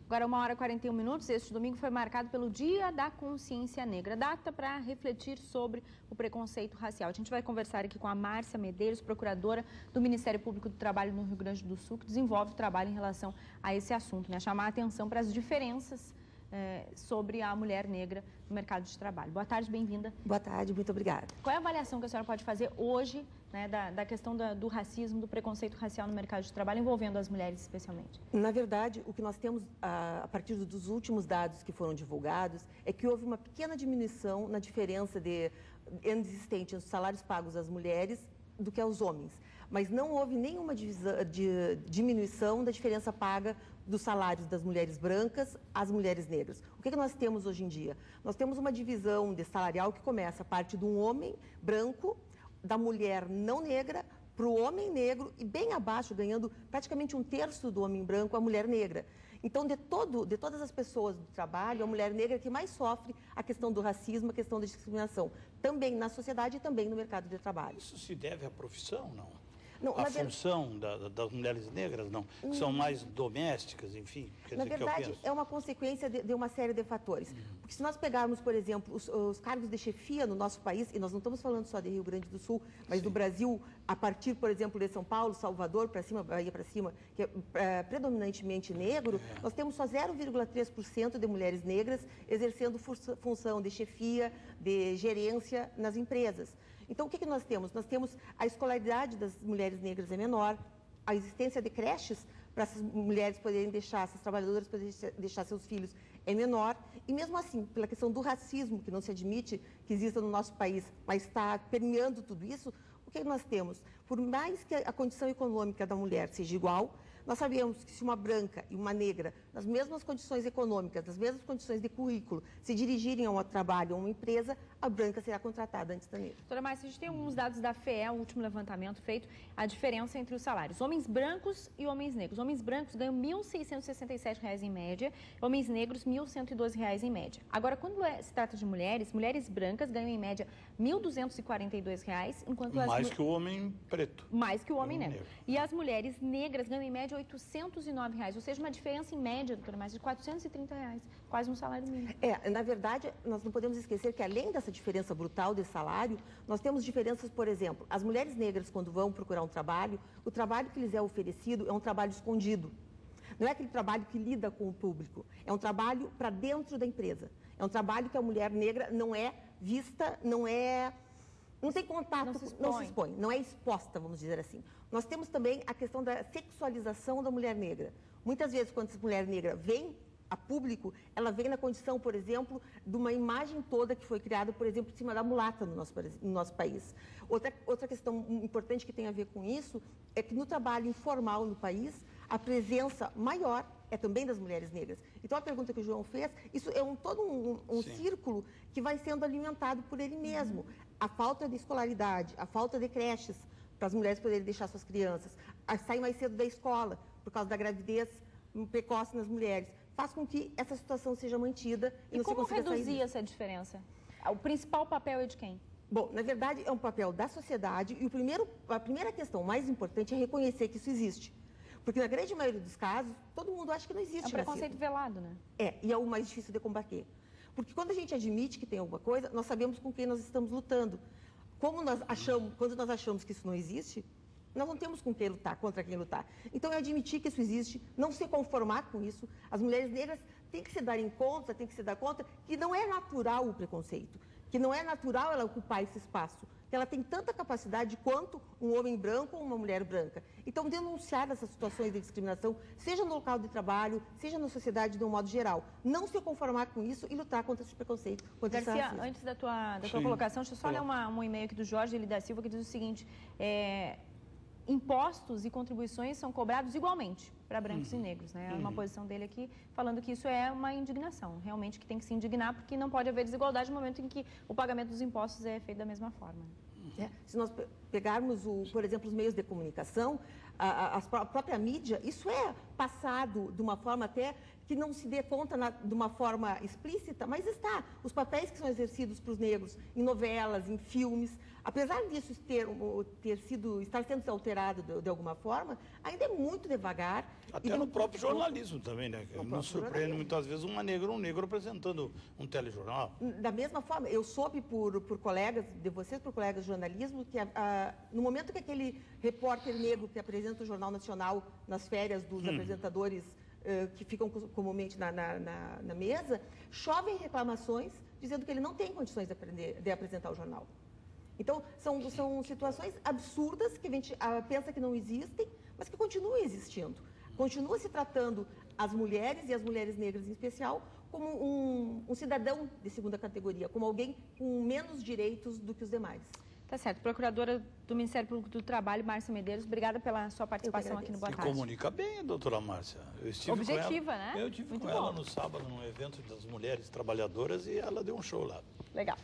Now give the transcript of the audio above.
Agora, 1h41. Este domingo foi marcado pelo Dia da Consciência Negra, data para refletir sobre o preconceito racial. A gente vai conversar aqui com a Márcia Medeiros, procuradora do Ministério Público do Trabalho no Rio Grande do Sul, que desenvolve o trabalho em relação a esse assunto, né? Chamar a atenção para as diferenças sobre a mulher negra no mercado de trabalho. Boa tarde, bem-vinda. Boa tarde, muito obrigada. Qual é a avaliação que a senhora pode fazer hoje, né, da questão do racismo, do preconceito racial no mercado de trabalho, envolvendo as mulheres especialmente? Na verdade, o que nós temos a partir dos últimos dados que foram divulgados é que houve uma pequena diminuição na diferença existente nos salários pagos às mulheres do que aos homens. Mas não houve nenhuma diminuição da diferença paga dos salários das mulheres brancas às mulheres negras. O que nós temos hoje em dia? Nós temos uma divisão salarial que começa a partir de um homem branco, da mulher não negra, para o homem negro e bem abaixo, ganhando praticamente 1/3 do homem branco, a mulher negra. Então, de todas as pessoas do trabalho, a mulher negra é que mais sofre a questão do racismo, a questão da discriminação, também na sociedade e também no mercado de trabalho. Isso se deve à profissão, não? Não, a função das mulheres negras, não? Que são mais domésticas, enfim. Na verdade, é uma consequência de uma série de fatores. Porque se nós pegarmos, por exemplo, os cargos de chefia no nosso país, e nós não estamos falando só de Rio Grande do Sul, mas do Brasil, a partir, por exemplo, de São Paulo, Salvador, para cima, Bahia para cima, que é predominantemente negro, nós temos só 0,3% de mulheres negras exercendo função de chefia, de gerência nas empresas. Então, o que nós temos? Nós temos a escolaridade das mulheres negras é menor, a existência de creches para essas mulheres poderem deixar, essas trabalhadoras poderem deixar seus filhos é menor. E mesmo assim, pela questão do racismo, que não se admite que exista no nosso país, mas está permeando tudo isso, o que nós temos? Por mais que a condição econômica da mulher seja igual, nós sabemos que se uma branca e uma negra, nas mesmas condições econômicas, nas mesmas condições de currículo, se dirigirem a um trabalho, a uma empresa, a branca será contratada antes da negra. Doutora Márcia, a gente tem alguns dados da FEE, o último levantamento feito, a diferença entre os salários. Homens brancos e homens negros. Homens brancos ganham R$ 1.667 em média, homens negros R$ 1.112 em média. Agora, quando se trata de mulheres, mulheres brancas ganham em média R$ 1.242, enquanto mais que o homem preto. Mais que o homem negro. E as mulheres negras ganham em média R$ 809, ou seja, uma diferença em média, doutora Márcia, de R$ 430, quase um salário mínimo. Na verdade, nós não podemos esquecer que além dessa diferença brutal de salário, nós temos diferenças, por exemplo, as mulheres negras quando vão procurar um trabalho, o trabalho que lhes é oferecido é um trabalho escondido. Não é aquele trabalho que lida com o público, é um trabalho para dentro da empresa. É um trabalho que a mulher negra não é vista, não tem contato, não se expõe, não é exposta, vamos dizer assim. Nós temos também a questão da sexualização da mulher negra. Muitas vezes, quando essa mulher negra vem a público, ela vem na condição, por exemplo, de uma imagem toda que foi criada, por exemplo, em cima da mulata no nosso país. Outra questão importante que tem a ver com isso é que no trabalho informal no país, a presença maior é também das mulheres negras. Então, a pergunta que o João fez, isso é todo um círculo que vai sendo alimentado por ele mesmo. A falta de escolaridade, a falta de creches para as mulheres poderem deixar suas crianças, a sair mais cedo da escola por causa da gravidez precoce nas mulheres, faz com que essa situação seja mantida. E como reduzir essa diferença? O principal papel é de quem? Bom, na verdade, é um papel da sociedade e a primeira questão mais importante é reconhecer que isso existe. Porque na grande maioria dos casos, todo mundo acha que não existe racismo. É um preconceito velado, né? E é o mais difícil de combater. Porque quando a gente admite que tem alguma coisa, nós sabemos com quem nós estamos lutando. Quando nós achamos que isso não existe, nós não temos com quem lutar, contra quem lutar. Então, é admitir que isso existe, não se conformar com isso. As mulheres negras têm que se dar conta que não é natural o preconceito, que não é natural ela ocupar esse espaço, que ela tem tanta capacidade quanto um homem branco ou uma mulher branca. Então, denunciar essas situações de discriminação, seja no local de trabalho, seja na sociedade de um modo geral. Não se conformar com isso e lutar contra esse preconceito. Contra Garcia, antes da tua colocação, deixa eu só ler um e-mail aqui do Jorge Eli da Silva, que diz o seguinte: impostos e contribuições são cobrados igualmente para brancos e negros, né? Uma posição dele aqui falando que isso é uma indignação, realmente que tem que se indignar, porque não pode haver desigualdade no momento em que o pagamento dos impostos é feito da mesma forma. Se nós pegarmos, por exemplo, os meios de comunicação, a própria mídia, isso é passado de uma forma até que não se dê conta de uma forma explícita, mas está. Os papéis que são exercidos para os negros em novelas, em filmes, apesar disso estar sendo alterado de alguma forma, ainda é muito devagar. Até no próprio jornalismo também, né? Nos surpreende muitas vezes um negro apresentando um telejornal. Da mesma forma, eu soube por colegas de vocês, por colegas de jornalismo, que no momento que aquele repórter negro que apresenta o Jornal Nacional nas férias dos apresentadores que ficam comumente na mesa, chovem reclamações dizendo que ele não tem condições de apresentar o jornal. Então, são situações absurdas que a gente pensa que não existem, mas que continuam existindo. Continua se tratando as mulheres, e as mulheres negras em especial, como um cidadão de segunda categoria, como alguém com menos direitos do que os demais. Tá certo. Procuradora do Ministério Público do Trabalho, Márcia Medeiros, obrigada pela sua participação aqui no Boa Tarde. E comunica bem, doutora Márcia. Objetiva, né? Eu estive com ela no sábado, num evento das mulheres trabalhadoras, e ela deu um show lá. Legal.